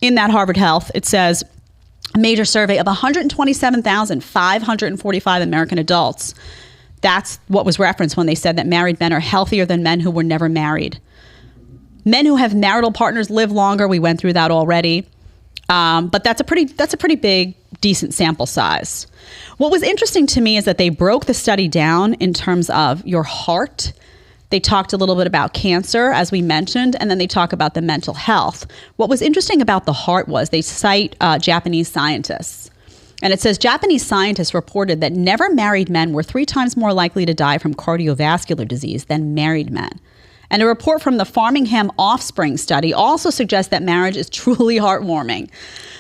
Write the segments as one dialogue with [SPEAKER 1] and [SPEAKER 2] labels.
[SPEAKER 1] in that Harvard Health, it says a major survey of 127,545 American adults. That's what was referenced when they said that married men are healthier than men who were never married. Men who have marital partners live longer. We went through that already. But that's a pretty big, decent sample size. What was interesting to me is that they broke the study down in terms of your heart. They talked a little bit about cancer, as we mentioned, and then they talk about the mental health. What was interesting about the heart was they cite Japanese scientists. And it says Japanese scientists reported that never married men were 3 times more likely to die from cardiovascular disease than married men. And a report from the Framingham Offspring Study also suggests that marriage is truly heartwarming.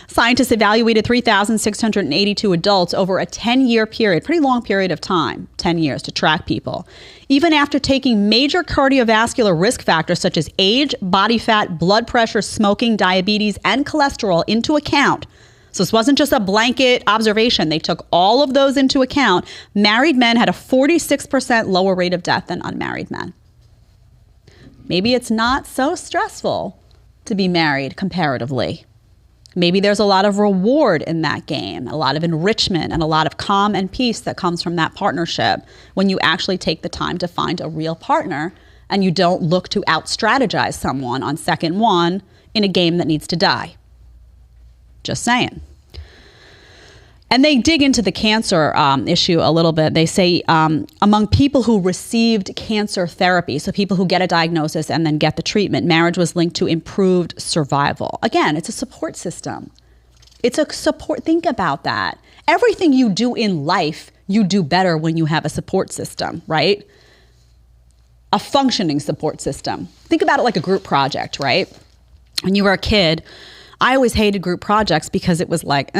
[SPEAKER 1] Scientists evaluated 3,682 adults over a 10-year period, pretty long period of time, 10 years, to track people. Even after taking major cardiovascular risk factors such as age, body fat, blood pressure, smoking, diabetes, and cholesterol into account, so this wasn't just a blanket observation, they took all of those into account, married men had a 46% lower rate of death than unmarried men. Maybe it's not so stressful to be married comparatively. Maybe there's a lot of reward in that game, a lot of enrichment, and a lot of calm and peace that comes from that partnership when you actually take the time to find a real partner and you don't look to out-strategize someone on second one in a game that needs to die. Just saying. And they dig into the cancer issue a little bit. They say among people who received cancer therapy, so people who get a diagnosis and then get the treatment, marriage was linked to improved survival. Again, it's a support system. It's a support. Think about that. Everything you do in life, you do better when you have a support system, right? A functioning support system. Think about it like a group project, right? When you were a kid, I always hated group projects because it was like,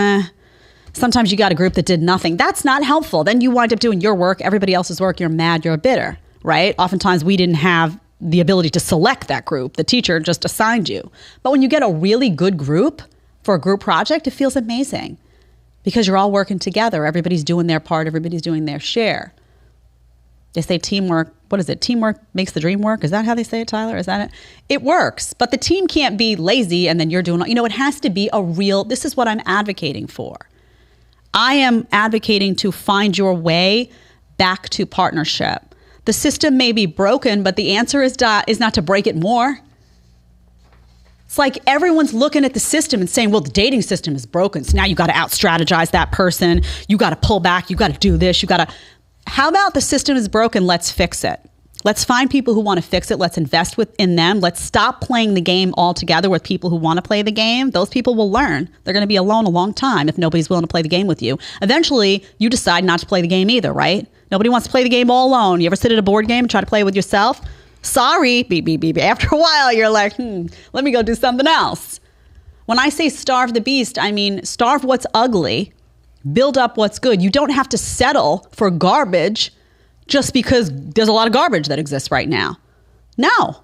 [SPEAKER 1] sometimes you got a group that did nothing. That's not helpful. Then you wind up doing your work, everybody else's work. You're mad, you're bitter, right? Oftentimes we didn't have the ability to select that group. The teacher just assigned you. But when you get a really good group for a group project, it feels amazing because you're all working together. Everybody's doing their part. Everybody's doing their share. They say teamwork. What is it? Teamwork makes the dream work. Is that how they say it, Tyler? Is that it? It works, but the team can't be lazy and then you're doing, it has to be a real, this is what I'm advocating for. I am advocating to find your way back to partnership. The system may be broken, but the answer is not to break it more. It's like everyone's looking at the system and saying, well, the dating system is broken. So now you got to out-strategize that person. You got to pull back. You got to do this. How about the system is broken? Let's fix it. Let's find people who want to fix it. Let's invest in them. Let's stop playing the game altogether with people who want to play the game. Those people will learn. They're going to be alone a long time if nobody's willing to play the game with you. Eventually, you decide not to play the game either, right? Nobody wants to play the game all alone. You ever sit at a board game and try to play with yourself? Sorry, beep, beep, beep. After a while, you're like, let me go do something else. When I say starve the beast, I mean starve what's ugly, build up what's good. You don't have to settle for garbage just because there's a lot of garbage that exists right now. No.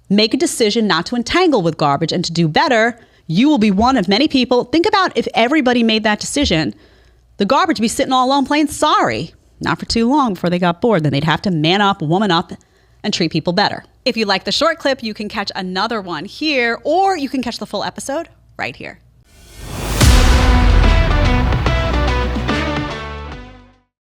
[SPEAKER 1] Make a decision not to entangle with garbage and to do better. You will be one of many people. Think about if everybody made that decision, the garbage would be sitting all alone playing sorry. Not for too long before they got bored. Then they'd have to man up, woman up, and treat people better. If you like the short clip, you can catch another one here, or you can catch the full episode right here.